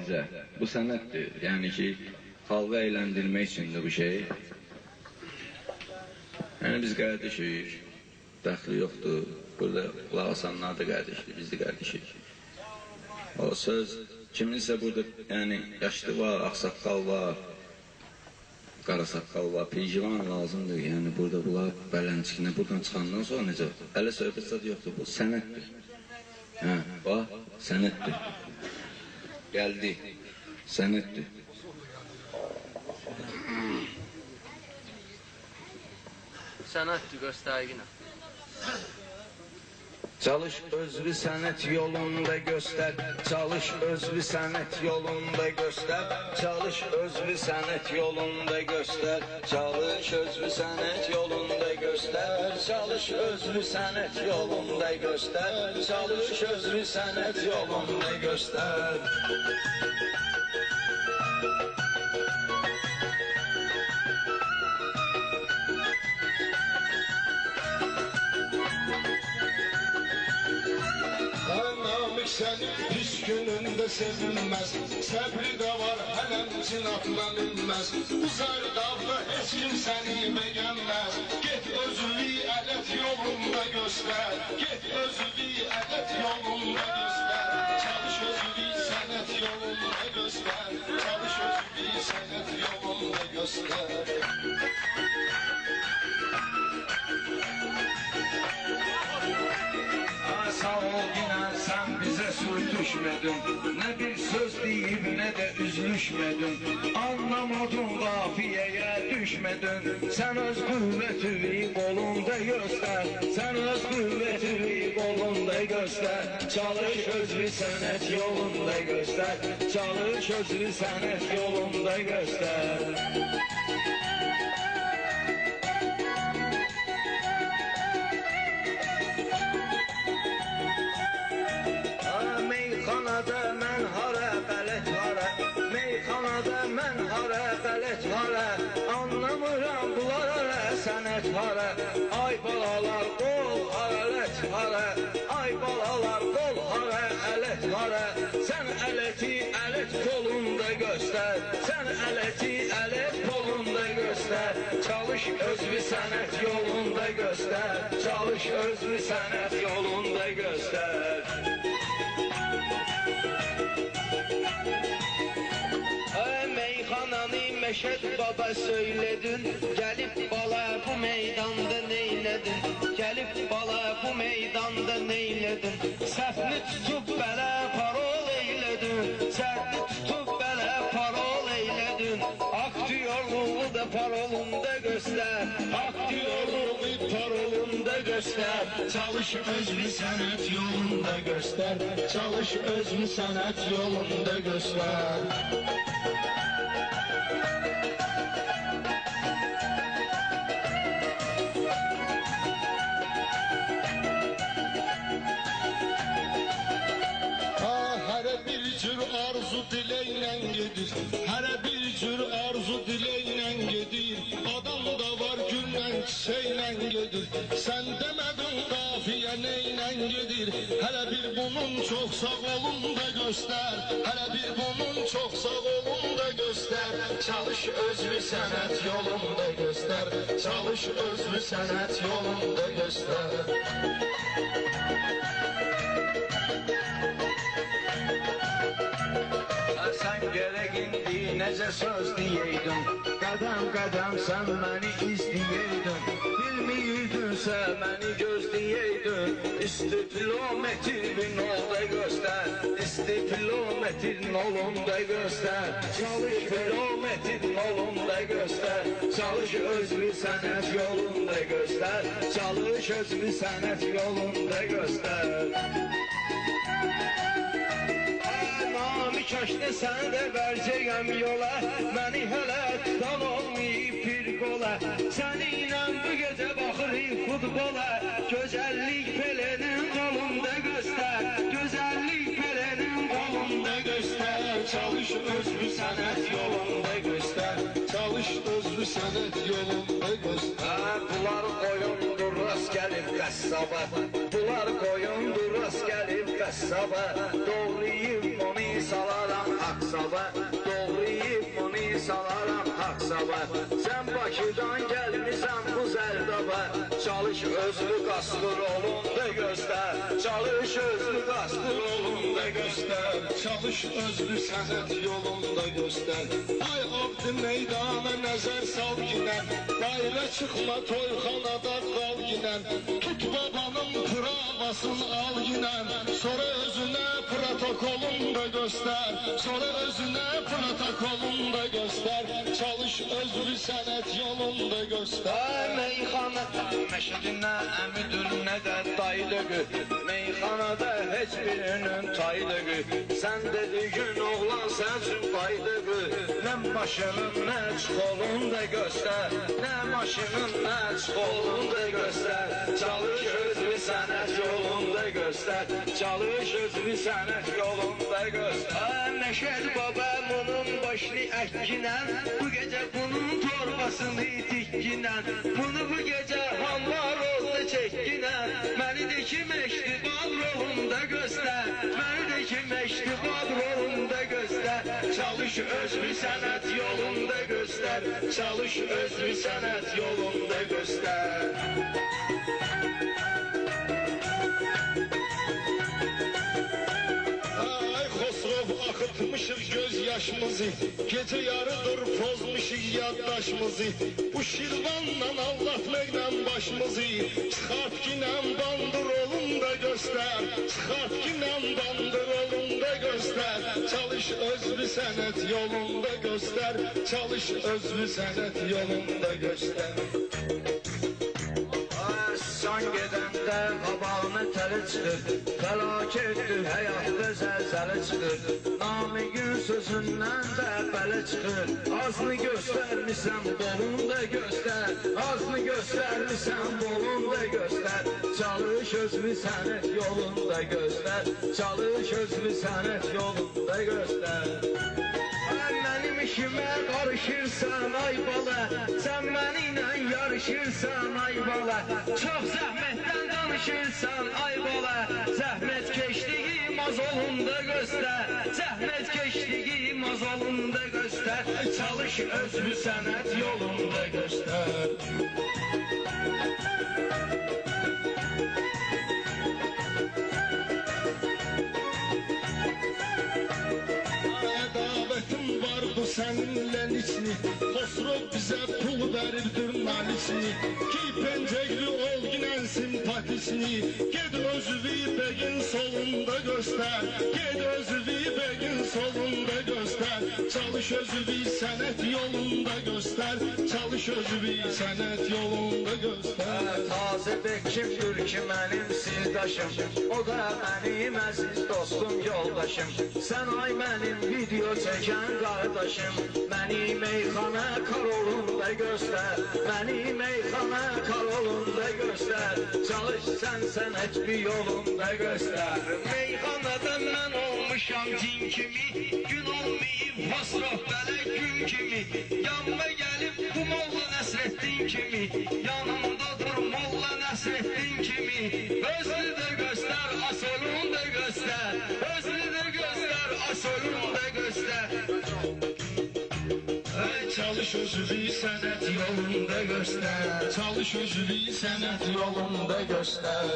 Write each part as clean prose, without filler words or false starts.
bizə. Bu sənətdir. Yəni ki, xalqı əyləndirmək üçündür bu şey. Yəni biz qardeşik, dəxli yoxdur. Burada qulaq asanlar da qardeşdir, biz də qardeşik. O söz kiminsə burada, yəni yaşlı var, ağsaqqal var, qarasaqqal var, pejvan lazımdır. Yəni burada bunlar bələnçikinə buradan çıxandan sonra necə? Hələ söhbət zad yoxdur, bu sənətdir. Hə, bax, sənətdir. Gəldi, sənətdir. Sənətdir, göstərginə. Çalış özlü sənət yolunda göstər, çalış özlü sənət yolunda göstər, çalış özlü sənət yolunda göstər, çalış özlü sənət yolunda göstər, çalış özlü sənət yolunda göstər, çalış özlü sənət yolunda göstər. Senin pis gününde sevinmez, səbri de var hələmçin atlanılmaz. Uzar dağda heç kim səni beğenmez. Get özünü ələt yolunda göster, get özünü ələt yolunda göster. Çalış özünü sənət yolunda göster, çalış özünü sənət yolunda göster. Sağ ol yine sen bize sürtüşmedin, ne bir söz deyip ne de üzülüşmedin. Anlamadın kafiyeye düşmedin, sen öz kuvvetini kolunda göster, sen öz kuvvetini kolunda göster. Çalış özlü sənət yolunda göster, çalış özlü sənət yolunda göster. Meyxanada mən hara, qələt hara, meyxanada mən hara, qələt hara, anlamıram bunlar hara, sənət hara. Ay balalar qol hara, ələt hara, ay balalar qol hara, ələt hara. Sən ələti ələt kolunda göstər, sən ələti ələt kolunda göstər. Çalış özlü sənət yolunda göstər, çalış özlü sənət yolunda göstər. Meyxananı Məşəd baba söyledin, gəlib bala bu meydanda neyledin, gəlib bala bu meydanda neyledin. Səhvini tutub belə parol eyledin, səhvini tutub belə parol eyledin. Aktyorluğu da parolunda göster, aktyorluğu parolunda göster. Çalış özlü sənət yolunda göster, çalış özlü sənət yolunda göster. Arzu dileyle gedir, her bir cür arzu dileyle gedir. Adam da var güllə çiçeyle gedir, sen demedin kafiye neyle gedir. Hele bir bunun çok sağ olunda göster, hele bir bunun çok sağ olunda göster. Çalış özlü sənət yolunda göster, çalış özlü sənət yolunda göster. Sen gerek indi necə söz deyeydin, qədəm qədəm sən məni izleyeydin. Bilmiydinsə məni gözleyeydin, üstü kilometrin olda göster, üstü kilometrin olunda göster. Çalış kilometrin olunda göster, çalış özlü sənət yolunda göster, çalış özlü sənət yolunda göster. Kaşda sən də verəcəyəm yola, məni hələ tutan olmayıb bir qola. Səninlə bu gecə baxırıq futbola, gözəllik Pelenin qolunda göster, gözəllik Pelenin qolunda göster. Çalış özlü sənət yolunda göster, çalış özlü sənət yolunda göster. Bunlar qoyundur rast gəlib qəssaba, bunlar qoyundur rast gəlib qəssaba. Doğrayıb onu salaram haqq sabah doğrayıb bunu salaram haqq sabah. Sən Bakıdan gəlmisən bu Zərdaba, çalış özlü qaslı rolunda göstər, çalış özlü qaslı rolunda göstər, Çalış özlü sənət yolunda göstər. Ay abdi meydana nəzər sal ginən, dairə çıxma toyxanada qal ginən, tut babanın pravasını al ginən, sonra özünə protokolunda göstər, sonra özünə protokolunda göstər, çalış özlü sənət yolunda göstər. Meyxana məşədinə əmidir nə də daydıqı, meyxanada heç birinin taydıqı, sən dediyin oğlan sən üçün daydıqı, nə maşının nə çkolun da göstər, nə maşının nə çkolun da göstər, çalış özlü sənət yolunda göstər, çalış özlü sənət yolunda göstər. Nəşəd baba bunun başını əkkinən, bu gecə bunun torbasını tikkinən, bunu bu gecə hamar oldu çəkkinən, məni də ki məşdi bal rolunda göstər, məni də ki məşdi bal rolunda göstər, çalış özlü sənət yolunda göstər, çalış özlü sənət yolunda göstər. Akıtmışız gözyaşımızı, gece yarıdır pozmuşuz yaddaşımızı, bu şirvanla anlatmakla başımızı, çıkart ginem bandırolunda göster, çıkart ginem bandırolunda göster, çalış özlü sənət yolunda göster, çalış özlü sənət yolunda göster. San gedəndə qabağına təli çıxır, fəlakətdir həyatda zəlzələ çıxır, namiqin sözündən də bələ çıxır, azını göstərmisən bolunda göstər, azını göstərmisən bolunda göstər, çalış özlü sənət yolunda göstər, çalış özlü sənət yolunda göstər. Mənim işimə qarışırsan ay bala, sən mənimlə yarışırsan ay bala, çox zəhmətdən danışırsan ay bala, zəhmət keşliği mazolunda göstər, zəhmət keşliği mazolunda göstər, çalış özlü sənət yolunda göstər. Seninle içni, Xosrov bize pul verirdir nalisini, ki pencekli ol ginen simpatisini, ged özüvi begin solunda göster, ged özüvi begin solunda göster, çalış özüvi sənət yolunda göster, çalış özüvi sənət yolunda göster. Taze bekimdir ki mənim sirdaşım, o da mənim əziz dostum yoldaşım, sən ay mənim video çəkən qardaşım, məni meyxana karolunda göstər, məni meyxana karolunda göstər, çalış sən sənət bir yolunda göstər. Meyxanada mən olmuşam cin kimi, gün olmayıb Xosrov belə gün kimi, yanıma gəlib bu Molla Nəsrəddin kimi, yanımda dur Molla Nəsrəddin kimi, özlü də göstər, asolunu da göstər, özlü də göstər, asolunu da göstər. Çalış özlü sənət yolunda göstər, çalış özlü sənət yolunda göstər.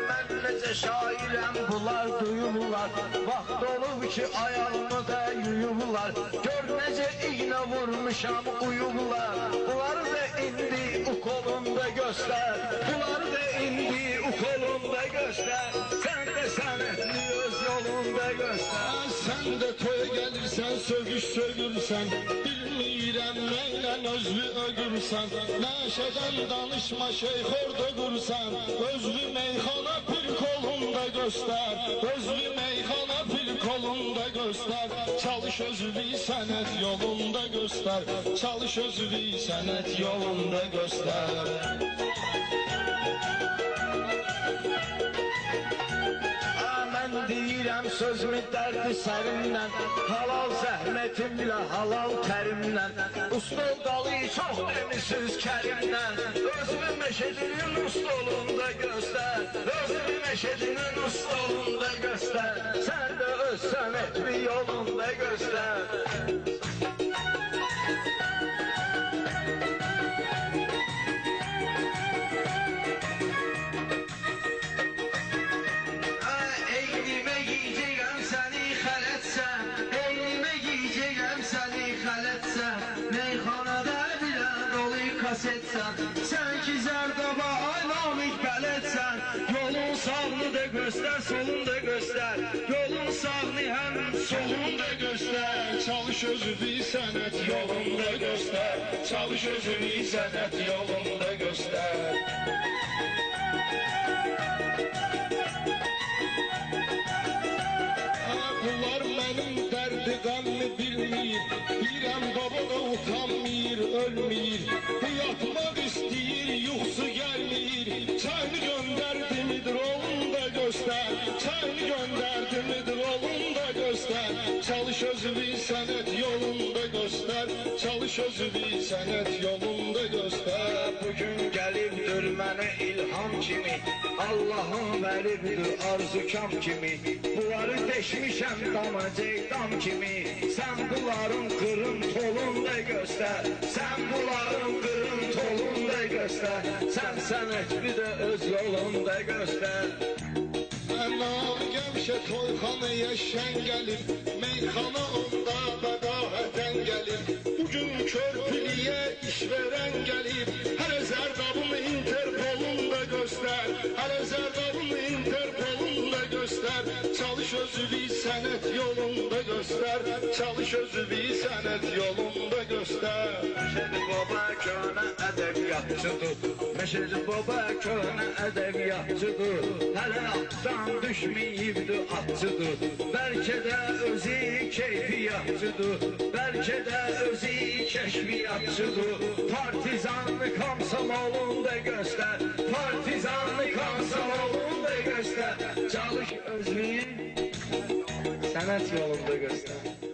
Mən necə şairəm bunlar duyurlar, vaxt olub ki ayağımı da yuyurlar, gör necə iğnə vurmuşam uyurlar, bunları da indi u kolunda göstər, bunları da indi u kolunda göstər, sən də sənətli öz yolunda göstər. Sen de toya gelirsen sövüş sövürsen, bilmirəm neyle özlü ögürsen, neşeden danışma şeyh orada gursan, özlü meyxana pir kolunda göster, özlü meyxana pir kolunda göster, çalış özlü sənət yolunda göster, çalış özlü sənət yolunda göster. deyirəm sözümü dərdi sərimlə, halal zəhmətimlə, halal tərimlə, ustad dalı çox demişsiniz kərimlə, özümü meşədinin ustaolunda göstər, özümü meşədinin ustaolunda göstər, sən də öz sənətli yolunda göstər. Sen ki zerdaba aynamik beletsen, yolun sağını da göster, solunu da göster, yolun sağını hem solunu da göster. Çalış özünü sənət yolunda göstər. Çalış özünü sənət yolunda göstər. Bunlar mənim dərdi qəmmi bilmir, birəm baba da utanmır, ölmür. Yatmaq istəyir, yuxusu gəlmir, çayını göndərdimidir, oğlunu da göstər. Çayını göndərdimidir, oğlunu da göstər. Çalış özünü sənət yolunda göstər. Çalış özünü sənət yolunda göstər. Bugün gəlibdir mənə ilham kimi, Allah'ın veribdir arzukam kimi. Bunları deşmişəm dama ceydam kimi, sen bunların kırın tolunda göster. Sen bunların kırın tolunda göster. Sen sənətli də öz yolunda göster. Anam gəmişə toyxanaya şən gəlir, meyxana onda bədahətən gəlir. Bugün körpülüyə iş verən gəlir, hələ zərdabını Interpolunda göstər. Hələ zərdabını Interpolunda göstər. Çalış özünü sənət yolunda göstər. Çalış özünü sənət yolunda göstər. Meşedi baba köhnə ədəbiyyatçıdır, Meşedi baba köhnə ədəbiyyatçıdır. Hələ atdan düşməyibdir atçıdır, bəlkə də özü keyfiyyatçıdır, bəlkə də özü kəşfiyyatçıdır. Partizanlı komsomolunda göstər, partizanlı komsomolunda göstər. Çalış özünü sənət yolunda göstər.